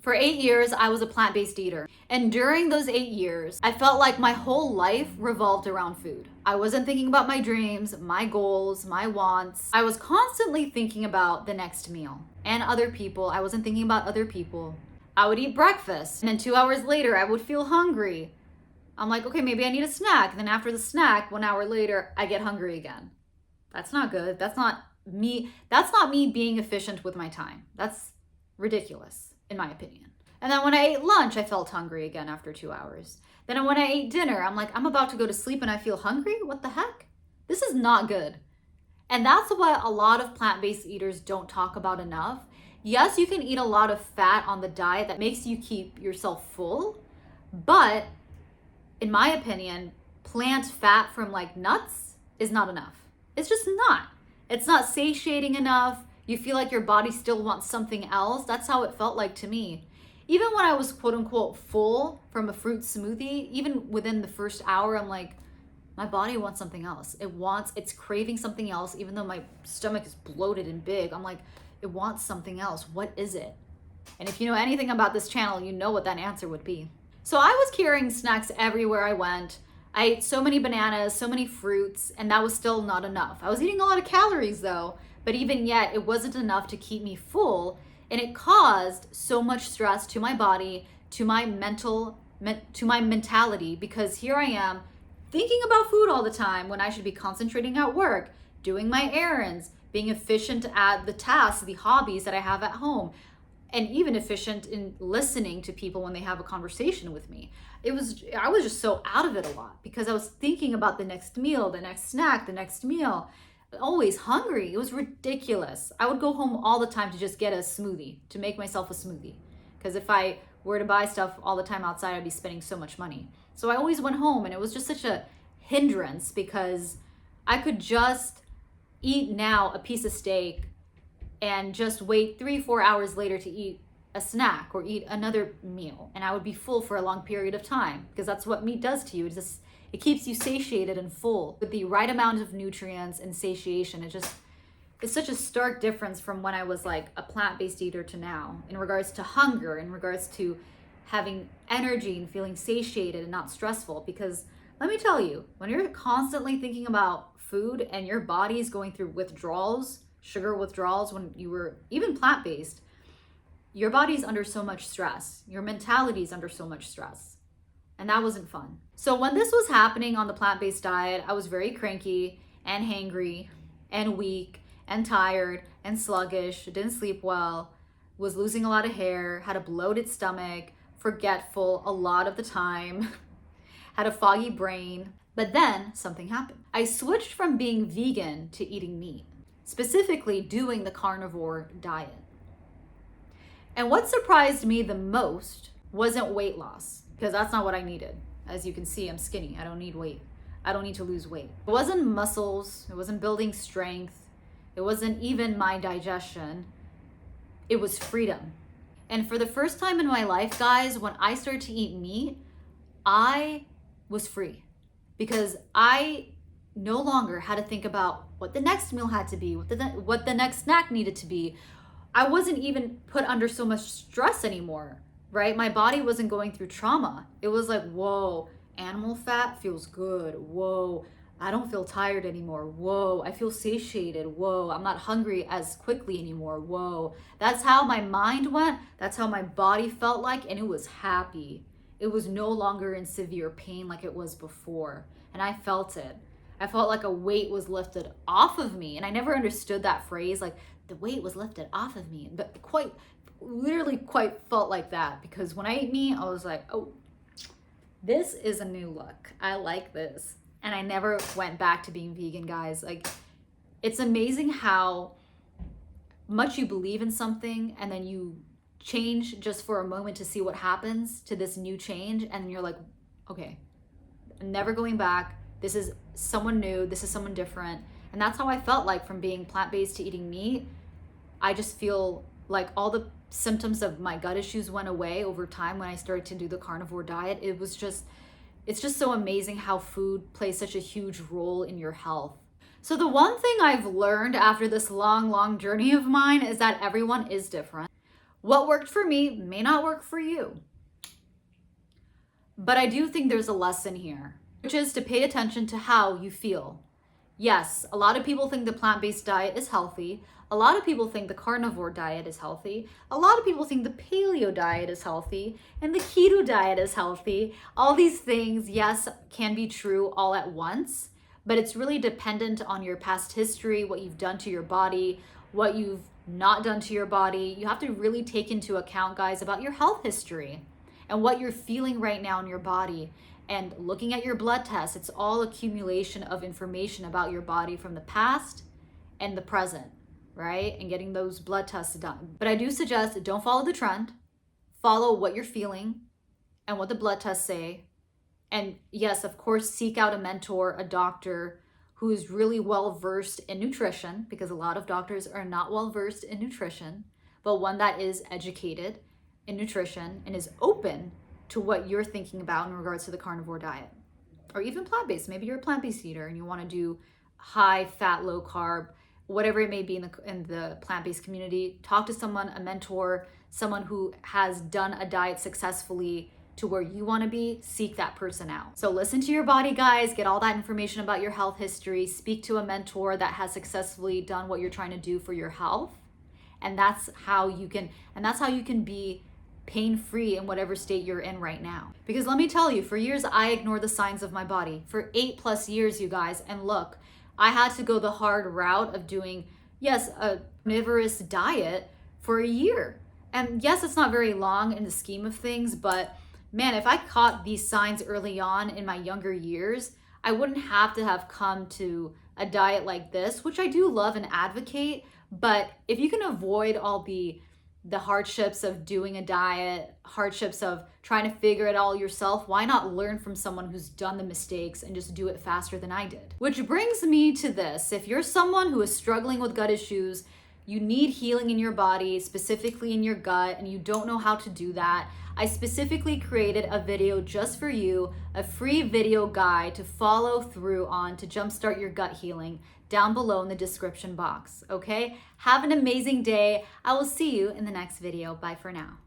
For 8 years, I was a plant-based eater. And during those 8 years, I felt like my whole life revolved around food. I wasn't thinking about my dreams, my goals, my wants. I was constantly thinking about the next meal and other people. I wasn't thinking about other people. I would eat breakfast, and then 2 hours later, I would feel hungry. I'm like, okay, maybe I need a snack. Then after the snack, 1 hour later, I get hungry again. That's not good. That's not me. That's not me being efficient with my time. That's ridiculous, in my opinion. And then when I ate lunch, I felt hungry again after 2 hours. Then when I ate dinner, I'm like, I'm about to go to sleep and I feel hungry? What the heck? This is not good. And that's what a lot of plant-based eaters don't talk about enough. Yes, you can eat a lot of fat on the diet that makes you keep yourself full, but in my opinion, plant fat from like nuts is not enough. It's just not. It's not satiating enough. You feel like your body still wants something else. That's how it felt like to me. Even when I was quote unquote full from a fruit smoothie, even within the first hour, I'm like, my body wants something else. It's craving something else, even though my stomach is bloated and big. I'm like, it wants something else. What is it? And if you know anything about this channel, you know what that answer would be. So I was carrying snacks everywhere I went. I ate so many bananas, so many fruits, and that was still not enough. I was eating a lot of calories though, but even yet it wasn't enough to keep me full, and it caused so much stress to my body, to my mentality, because here I am thinking about food all the time when I should be concentrating at work, doing my errands, being efficient at the tasks, the hobbies that I have at home, and even efficient in listening to people when they have a conversation with me. I was just so out of it a lot because I was thinking about the next meal, the next snack, the next meal, always hungry. It was ridiculous. I would go home all the time to just get a smoothie, to make myself a smoothie. Because if I were to buy stuff all the time outside, I'd be spending so much money. So I always went home, and it was just such a hindrance because I could just eat now a piece of steak and just wait 3-4 hours later to eat a snack or eat another meal, and I would be full for a long period of time, because that's what meat does to you. It keeps you satiated and full with the right amount of nutrients and satiation. It's such a stark difference from when I was like a plant-based eater to now, in regards to hunger, in regards to having energy and feeling satiated and not stressful. Because let me tell you, when you're constantly thinking about food and your body's going through withdrawals, sugar withdrawals, when you were even plant-based, your body's under so much stress. Your mentality's under so much stress. And that wasn't fun. So when this was happening on the plant-based diet, I was very cranky and hangry and weak and tired and sluggish, didn't sleep well, was losing a lot of hair, had a bloated stomach, forgetful a lot of the time, had a foggy brain. But then something happened. I switched from being vegan to eating meat, specifically doing the carnivore diet. And what surprised me the most wasn't weight loss, because that's not what I needed. As you can see, I'm skinny. I don't need weight. I don't need to lose weight. It wasn't muscles. It wasn't building strength. It wasn't even my digestion. It was freedom. And for the first time in my life, guys, when I started to eat meat, I was free, because I no longer had to think about what the next meal had to be, what the next snack needed to be. I wasn't even put under so much stress anymore, right? My body wasn't going through trauma. It was like, whoa, animal fat feels good. Whoa, I don't feel tired anymore. Whoa, I feel satiated. Whoa, I'm not hungry as quickly anymore. Whoa, that's how my mind went. That's how my body felt like, and it was happy. It was no longer in severe pain like it was before, and I felt it. I felt like a weight was lifted off of me, and I never understood that phrase, like the weight was lifted off of me, but literally quite felt like that, because when I ate meat, I was like, oh, this is a new look. I like this. And I never went back to being vegan, guys. Like, it's amazing how much you believe in something and then you change just for a moment to see what happens to this new change, and you're like, okay, I'm never going back. This is someone new. This is someone different. And that's how I felt like from being plant-based to eating meat. I just feel like all the symptoms of my gut issues went away over time when I started to do the carnivore diet. It's just so amazing how food plays such a huge role in your health. So the one thing I've learned after this long journey of mine is that everyone is different. What worked for me may not work for you. But I do think there's a lesson here, which is to pay attention to how you feel. Yes, a lot of people think the plant-based diet is healthy. A lot of people think the carnivore diet is healthy. A lot of people think the paleo diet is healthy and the keto diet is healthy. All these things, yes, can be true all at once, but it's really dependent on your past history, what you've done to your body, what you've not done to your body. You have to really take into account, guys, about your health history and what you're feeling right now in your body. And looking at your blood tests, it's all accumulation of information about your body from the past and the present, right? And getting those blood tests done. But I do suggest don't follow the trend. Follow what you're feeling and what the blood tests say. And yes, of course, seek out a mentor, a doctor who is really well versed in nutrition, because a lot of doctors are not well versed in nutrition, but one that is educated in nutrition and is open to what you're thinking about in regards to the carnivore diet, or even plant-based. Maybe you're a plant-based eater and you want to do high fat, low carb, whatever it may be in the plant-based community. Talk to someone, a mentor, someone who has done a diet successfully to where you want to be. Seek that person out. So listen to your body, guys. Get all that information about your health history. Speak to a mentor that has successfully done what you're trying to do for your health. And that's how you can be pain-free in whatever state you're in right now. Because let me tell you, for years, I ignored the signs of my body. For 8+ years, you guys. And look, I had to go the hard route of doing, yes, a carnivorous diet for a year. And yes, it's not very long in the scheme of things, but man, if I caught these signs early on in my younger years, I wouldn't have to have come to a diet like this, which I do love and advocate. But if you can avoid all the hardships of doing a diet, hardships of trying to figure it all yourself, why not learn from someone who's done the mistakes and just do it faster than I did? Which brings me to this. If you're someone who is struggling with gut issues, you need healing in your body, specifically in your gut, and you don't know how to do that, I specifically created a video just for you, a free video guide to follow through on to jumpstart your gut healing, down below in the description box, okay? Have an amazing day. I will see you in the next video. Bye for now.